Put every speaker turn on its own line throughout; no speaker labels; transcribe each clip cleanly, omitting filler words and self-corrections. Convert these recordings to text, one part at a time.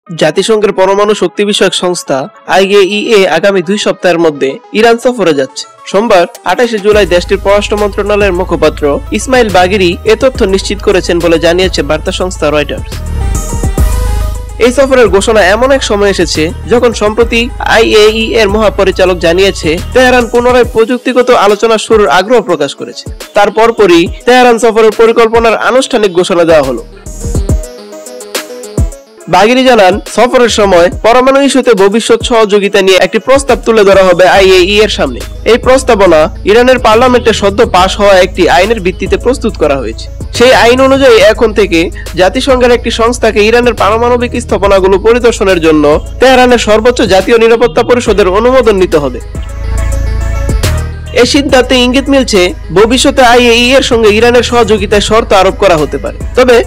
জাতিসংঘের পরমাণু শক্তি বিষয়ক সংস্থা IAEA আগামী 2 সপ্তাহের মধ্যে ইরান সফরে যাচ্ছে। সোমবার 28 জুলাই দেশটির পররাষ্ট্র মন্ত্রণালয়ের মুখপাত্র ইসমাইল বাগেরি এ তথ্য নিশ্চিত করেছেন বলে জানিয়েছে বার্তা সংস্থা রয়টার্স। এই সফরের ঘোষণা এমন এক সময় এসেছে যখন সম্প্রতি IAEA এর মহাপরিচালক জানিয়েছে তেহরান পুনরায় প্রযুক্তিগত আলোচনা শুরুর আগ্রহ প্রকাশ করেছে। তার পরপরই তেহরান সফরের পরিকল্পনার আনুষ্ঠানিক ঘোষণা দেওয়া হলো। বাগেরি জানান, সফরের সময় পরমাণু ইস্যুতে ভবিষ্যৎ সহযোগিতা নিয়ে একটি প্রস্তাব তুলে ধরা হবে IAEA এর সামনে। এই প্রস্তাবনা ইরানের পার্লামেন্টে সদ্য পাশ হওয়া একটি আইনের ভিত্তিতে প্রস্তুত করা হয়েছে। সেই আইন অনুযায়ী এখন থেকে জাতিসংঘের একটি সংস্থাকে ইরানের পারমাণবিক স্থাপনাগুলো পরিদর্শনের জন্য তেহরানের সর্বোচ্চ জাতীয় নিরাপত্তা পরিষদের অনুমোদন নিতে হবে। এই সিদ্ধান্তে ইঙ্গিত মিলছে ভবিষ্যতে IAEA এর সঙ্গে ইরানের সহযোগিতায় শর্ত আরোপ করা হতে পারে। তবে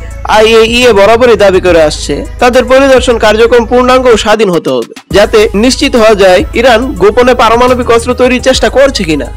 IAEA বরাবরই দাবি করে আসছে তাদের পরিদর্শন কার্যক্রম পূর্ণাঙ্গ ও স্বাধীন হতে হবে, যাতে নিশ্চিত হওয়া যায় ইরান গোপনে পারমাণবিক অস্ত্র তৈরির চেষ্টা করছে কিনা।